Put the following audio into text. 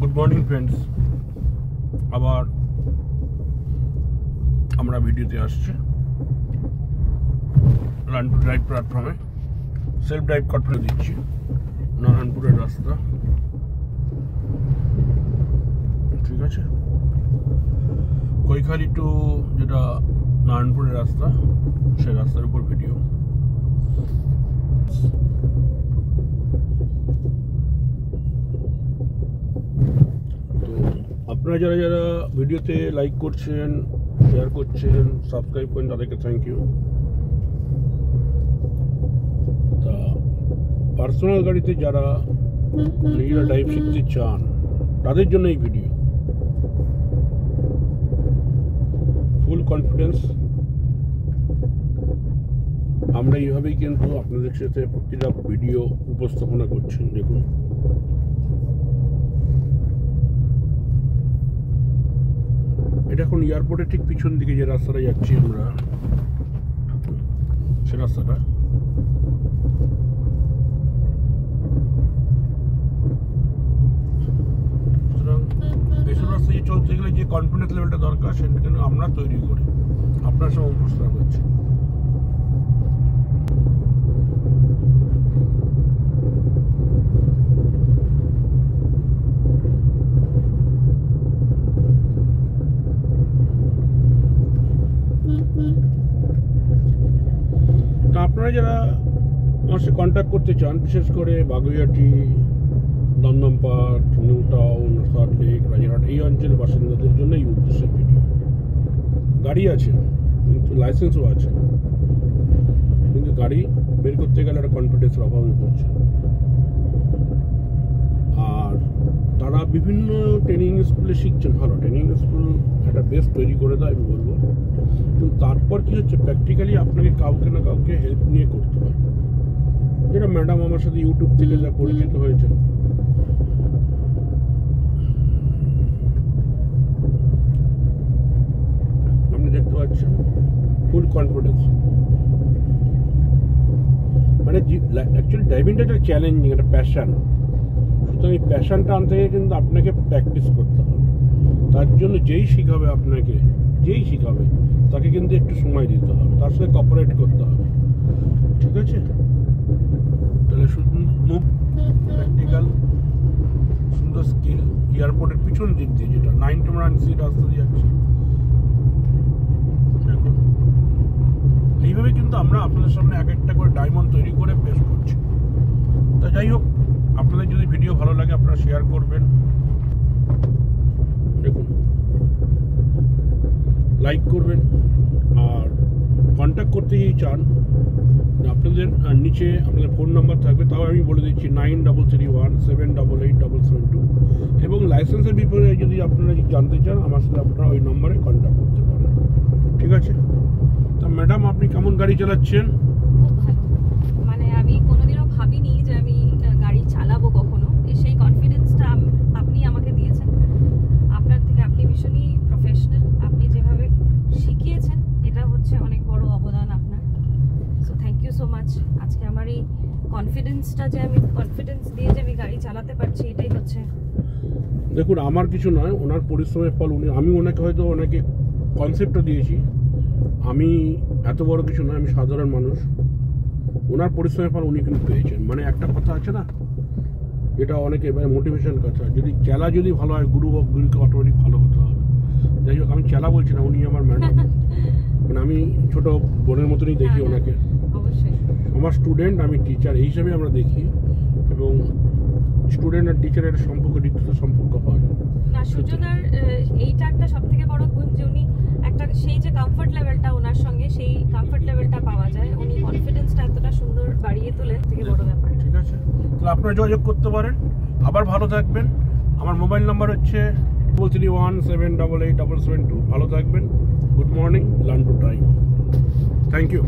Good morning friends, আবার আমরা ভিডিওতে আসছি লার্ন টু ড্রাইভ প্ল্যাটফর্মে সেলফ ড্রাইভ কনফিডেন্স দিচ্ছি। নারায়ণপুরের রাস্তা, ঠিক আছে, কৈখালি টু যেটা নারায়ণপুরের রাস্তা, সেই রাস্তার উপর ভিডিও। তো আপনারা যারা যারা ভিডিওতে লাইক করছেন, শেয়ার করছেন, সাবস্ক্রাইব করেন, তাদেরকে থ্যাংক ইউ। তা পার্সোনাল গাড়িতে যারা নিজেরা ড্রাইভ শিখতে চান তাদের জন্য এই ভিডিও। ফুল কনফিডেন্স, আমরা এইভাবেই কিন্তু আপনাদের সাথে প্রতিটা ভিডিও উপস্থাপনা করছেন। দেখুন, এটা এখন এয়ারপোর্টের ঠিক পিছন দিকে যে রাস্তাটা যাচ্ছি আমরা, সে রাস্তাটা। সুতরাং এইসব রাস্তায় চলতে গেলে যে কনফিডেন্স লেভেলটা দরকার সেটা কিন্তু আমরা তৈরি করি, আপনার সঙ্গে উপস্থাপন করছি। তা আপনারা যারা আমার সাথে কন্ট্যাক্ট করতে চান, বিশেষ করে Baguiati, Dum Dum Park, New Town, Salt Lake, Rajarhat, এই অঞ্চলের বাসিন্দাদের জন্য এই উদ্দেশ্যের ভিডিও। গাড়ি আছে কিন্তু লাইসেন্সও আছে, কিন্তু গাড়ি বের করতে গেলে একটা কনফিডেন্সের অভাবে পড়ছে। আর তারা বিভিন্ন ট্রেনিং স্কুলে শিখছেন, ভালো ট্রেনিং স্কুল একটা বেস তৈরি করে দেয় আমি বলবো, কিন্তু তারপর কি হচ্ছে, প্র্যাকটিক্যালি আপনাকে কাউকে না কাউকে হেল্প নিয়ে করতে হয়। যেটা ম্যাডাম আমার সাথে ইউটিউব থেকে যা পরিচিত হয়েছে, আপনি দেখতে পাচ্ছেন ফুল কনফিডেন্স। মানে অ্যাকচুয়ালি ড্রাইভিংটা একটা চ্যালেঞ্জিং, একটা প্যাশন। সুতরাং এই প্যাশনটা আনতে গিয়ে কিন্তু আপনাকে প্র্যাকটিস করতে হবে। তার জন্য যেই শিখাবে আপনাকে, যেই শিখাবে তাকে কিন্তু একটু সময় দিতে হবে, তার সাথে কোঅপারেট করতে হবে, ঠিক আছে? তাহলে শুধু মুভ প্র্যাকটিক্যাল সুন্দর স্কিল। এয়ারপোর্টের পিছন দিক দিয়ে যেটা 9-9 রাস্তা দিয়ে যাচ্ছি, দেখুন এইভাবে কিন্তু আমরা আপনাদের সামনে এক একটা করে ডায়মন্ড তৈরি করে পেশ করছি। তা যাই হোক, আপনাদের যদি ভিডিও ভালো লাগে আপনারা শেয়ার করবেন, দেখুন লাইক করবেন। আর কন্ট্যাক্ট করতে যদি চান, আপনাদের নিচে আপনাদের ফোন নাম্বার থাকবে, তাও আমি বলে দিচ্ছি 9331788772। এবং লাইসেন্সের ব্যাপারে যদি আপনারা জানতে চান, আমার সাথে আপনারা ওই নম্বরে কন্ট্যাক্ট করতে পারেন, ঠিক আছে? তা ম্যাডাম, আপনি কেমন গাড়ি চালাচ্ছেন? খুব ভালো। মানে আমি কোনোদিনও ভাবিনি যে আমি গাড়ি চালাবো কখনো, সেই কনফিডেন্সটা আপনি আমাকে দিয়েছেন। আপনার থেকে, আপনি ভীষণই প্রফেশনাল, আপনি যেভাবে শিখিয়েছেন এটা হচ্ছে অনেক বড় অবদান আপনার। So thank you so much. আজকে আমার এই কনফিডেন্সটা, যে আমি কনফিডেন্স দিয়ে যে আমি গাড়ি চালাতে পারছি, এটাই হচ্ছে। দেখুন, আমার কিছু নয়, ওনার পরিশ্রমের ফল। আমি ওনাকে হয়তো অনেকে কনসেপ্টটা দিয়েছি, আমি এত বড় কিছু নয়, আমি সাধারণ মানুষ। ওনার পরিশ্রমের ফল উনি কিন্তু পেয়েছেন। মানে একটা কথা আছে না, যেটা অনেকে মানে মোটিভেশন কথা, যদি চেলা যদি ভালো হয়, গুরুকে অটোমেটিক ভালো হতে হবে। যাই হোক, আমি চেলা বলছি না, উনি আমার ম্যাডাম। মানে আমি ছোট বোনের মতনই দেখি ওনাকে। অবশ্যই আমার স্টুডেন্ট, আমি টিচার, এই হিসাবে আমরা দেখি। এবং স্টুডেন্ট আর টিচারের সম্পর্ক, ডিক্ত সম্পর্ক হয় না। সুজনার এইটা একটা সব থেকে বড় গুণ যে উনি একটা, সেই যে কমফর্ট লেভেলটা ওনার সঙ্গে, সেই কমফর্ট লেভেলটা পাওয়া যায়। উনি কনফিডেন্সটা এতটা সুন্দর বাড়িয়ে তোলেন, থেকে বড় ব্যাপার। ঠিক আছে, তাহলে আপনারা যোগাযোগ করতে পারেন। আবার ভালো থাকবেন। আমার মোবাইল নাম্বার হচ্ছে 3317887772। ভালো থাকবেন। Good morning, learn to drive. Thank you.